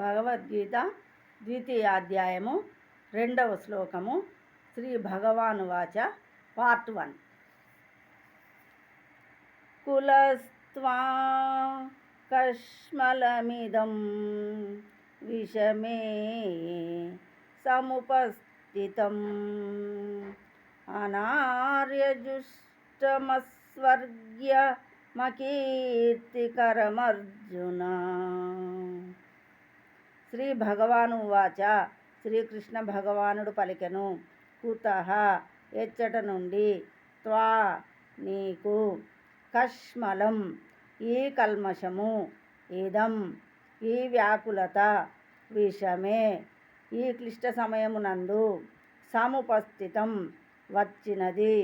భగవద్గీత ద్వితీయాధ్యాయము 2వ శ్లోకము. శ్రీ భగవానువాచ. పార్ట్ 1. కులస్త్వా కష్మలమిదం విషమే సముపస్థితం అనార్యజుష్టమస్వర్గ్యమకీర్తికరమర్జున. శ్రీ భగవానువాచ. శ్రీకృష్ణ భగవానుడు పలికెను. కుతః ఎచ్చట నుండి, త్వా నీకు, కష్మలం ఈ కల్మషము, ఇదం ఈ వ్యాకులత, విషమే ఈ క్లిష్ట సమయమునందు, సముపస్థితం వచ్చినది,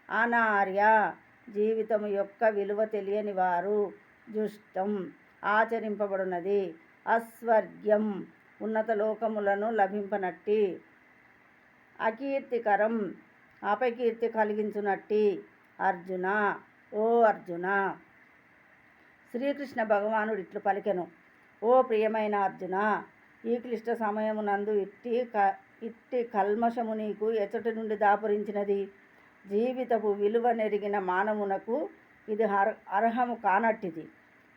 అనార్య జీవితము యొక్క విలువ తెలియని వారు, జుష్టం ఆచరింపబడినది, అస్వర్గ్యం ఉన్నత లోకములను లభింపనట్టి, అకీర్తికరం అపకీర్తి కలిగించునట్టి. అర్జున, ఓ అర్జున. శ్రీకృష్ణ భగవానుడు ఇట్లు పలికెను. ఓ ప్రియమైన అర్జున, ఈ క్లిష్ట సమయమునందు ఇట్టి కల్మషము నీకు ఎచ్చటి నుండి దాపురించినది? జీవితపు విలువ నెరిగిన మానవునకు ఇది అర్హము కానట్టిది.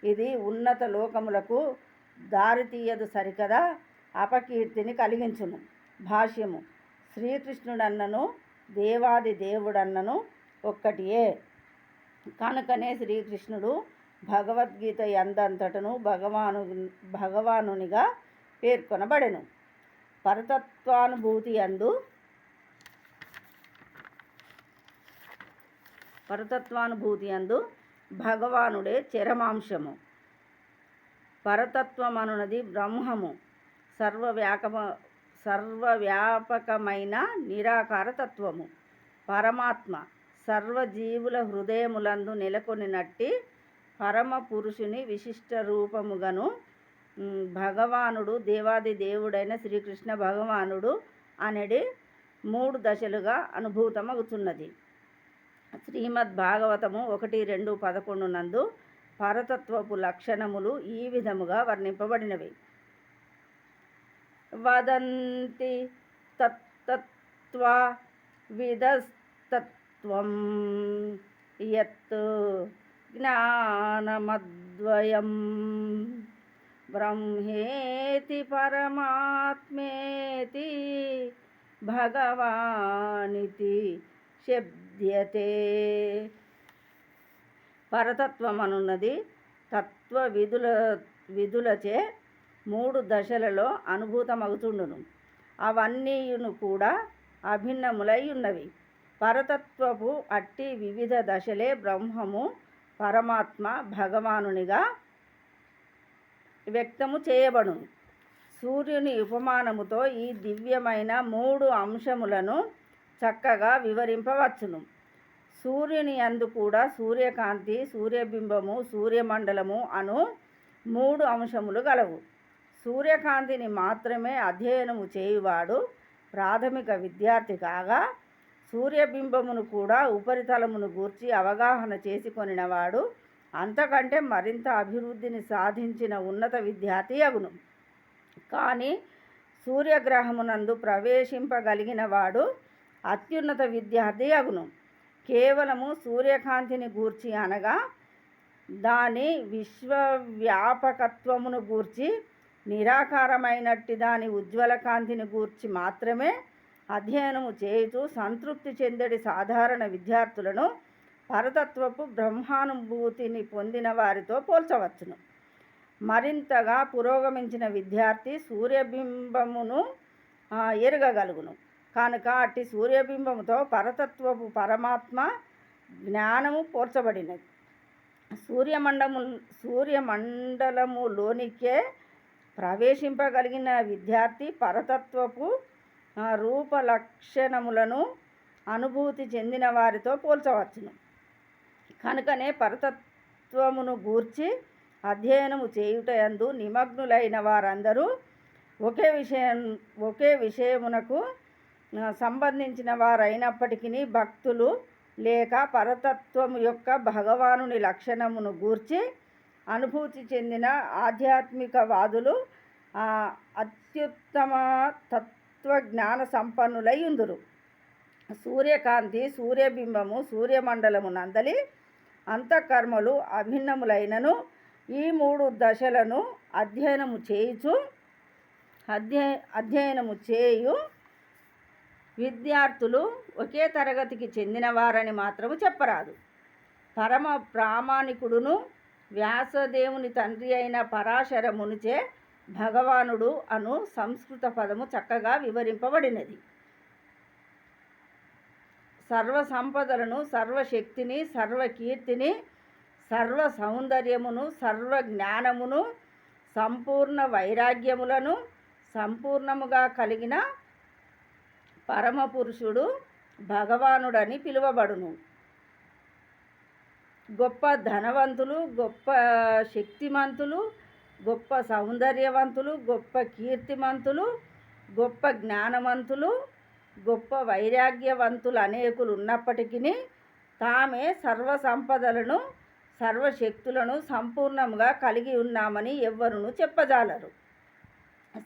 ఇది ఉన్నత లోకములకు దారితీయదు సరికదా, అపకీర్తిని కలిగించును. భాష్యము. శ్రీకృష్ణుడన్నను దేవాది దేవుడన్నను ఒక్కటియే కనుకనే శ్రీకృష్ణుడు భగవద్గీత యందంతటను భగవానునిగా పేర్కొనబడెను. పరతత్వానుభూతి యందు భగవానుడే చరమాంశము. పరతత్వమనున్నది బ్రహ్మము, సర్వవ్యాపకమైన నిరాకార తత్వము. పరమాత్మ సర్వజీవుల హృదయములందు నెలకొనినట్టి పరమ పురుషుని విశిష్ట రూపముగను భగవానుడు దేవాది దేవుడైన శ్రీకృష్ణ భగవానుడు అనేది 3 దశలుగా అనుభూతమగుతున్నది. శ్రీమద్భాగవతము 1:2:11 నందు పరతత్వపు లక్షణములు ఈ విధముగా వర్ణింపబడినవి. వదంతి తత్తత్వా విదస్తత్వం యత్ జ్ఞానమద్వయం బ్రహ్మేతి పరమాత్మేతి భగవానితి శబ్ద్యతే. పరతత్వమనున్నది తత్వ విధులచే 3 దశలలో అనుభూతమగుతుండును. అవన్నీయును కూడా అభిన్నములై ఉన్నవి. పరతత్వపు అట్టి వివిధ దశలే బ్రహ్మము, పరమాత్మ, భగవానునిగా వ్యక్తము చేయబడును. సూర్యుని ఉపమానముతో ఈ దివ్యమైన 3 అంశములను చక్కగా వివరింపవచ్చును. సూర్యుని యందు కూడా సూర్యకాంతి, సూర్యబింబము, సూర్యమండలము అను 3 అంశములు గలవు. సూర్యకాంతిని మాత్రమే అధ్యయనము చేయువాడు ప్రాథమిక విద్యార్థి కాగా, సూర్యబింబమును కూడా ఉపరితలమును గూర్చి అవగాహన చేసుకొనినవాడు అంతకంటే మరింత అభివృద్ధిని సాధించిన ఉన్నత విద్యార్థి అగును. కానీ సూర్యగ్రహమునందు ప్రవేశింపగలిగిన వాడు అత్యున్నత విద్యార్థి అగును. కేవలము సూర్యకాంతిని గూర్చి అనగా దాని విశ్వవ్యాపకత్వమును గూర్చి, నిరాకారమైనట్టి దాని ఉజ్వల కాంతిని గూర్చి మాత్రమే అధ్యయనము చేయుచు సంతృప్తి చెందడి సాధారణ విద్యార్థులను పరతత్వపు బ్రహ్మానుభూతిని పొందిన వారితో పోల్చవచ్చును. మరింతగా పురోగమించిన విద్యార్థి సూర్యబింబమును ఎరగగలుగును. కనుక అట్టి సూర్యబింబముతో పరతత్వపు పరమాత్మ జ్ఞానము పోల్చబడినది. సూర్యమండలములోనికే ప్రవేశింపగలిగిన విద్యార్థి పరతత్వపు రూపలక్షణములను అనుభూతి చెందిన వారితో పోల్చవచ్చును. కనుకనే పరతత్వమును గూర్చి అధ్యయనము చేయుటయందు నిమగ్నులైన వారందరూ ఒకే విషయమునకు సంబంధించిన వారైనప్పటికీ భక్తులు లేక పరతత్వము యొక్క భగవానుని లక్షణమును గూర్చి అనుభూతి చెందిన ఆధ్యాత్మికవాదులు అత్యుత్తమ తత్వజ్ఞాన సంపన్నులై ఉందురు. సూర్యకాంతి, సూర్యబింబము, సూర్యమండలము నందలి అంతఃకర్మలు అభిన్నములైనను ఈ 3 దశలను అధ్యయనము చేయు విద్యార్థులు ఒకే తరగతికి చెందినవారని మాత్రము చెప్పరాదు. పరమ ప్రామాణికుడును వ్యాసదేవుని తండ్రి అయిన పరాశర మునిచే భగవానుడు అను సంస్కృత పదము చక్కగా వివరింపబడినది. సర్వ సంపదలను, సర్వశక్తిని, సర్వకీర్తిని, సర్వ సౌందర్యమును, సర్వ జ్ఞానమును, సంపూర్ణ వైరాగ్యములను సంపూర్ణముగా కలిగిన పరమపురుషుడు భగవానుడని పిలువబడును. గొప్ప ధనవంతులు, గొప్ప శక్తిమంతులు, గొప్ప సౌందర్యవంతులు, గొప్ప కీర్తిమంతులు, గొప్ప జ్ఞానవంతులు, గొప్ప వైరాగ్యవంతులు అనేకులు ఉన్నప్పటికీ తామే సర్వ సంపదలను, సర్వశక్తులను సంపూర్ణంగా కలిగి ఉన్నామని ఎవ్వరును చెప్పజాలరు.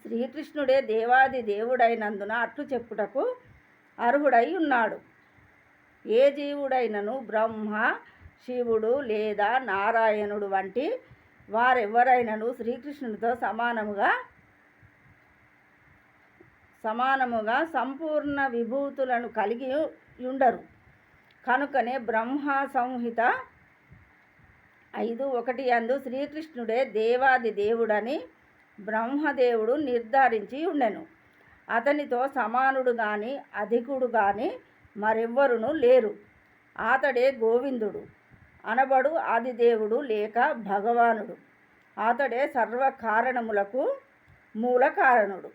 శ్రీకృష్ణుడే దేవాది దేవుడైనందున అట్లు చెప్పుటకు అర్హుడై ఉన్నాడు. ఏ జీవుడైనను బ్రహ్మ, శివుడు లేదా నారాయణుడు వంటి వారెవరైనను శ్రీకృష్ణునితో సమానముగా సంపూర్ణ విభూతులను కలిగి ఉండరు. కనుకనే బ్రహ్మ సంహిత 5:1 యందు శ్రీకృష్ణుడే దేవాది దేవుడని బ్రహ్మదేవుడు నిర్ధారించి ఉండెను. అతనితో సమానుడు గాని అధికుడు గాని మరెవ్వరును లేరు. అతడే గోవిందుడు అనబడు ఆదిదేవుడు లేక భగవానుడు. అతడే సర్వ కారణములకు మూల కారణుడు.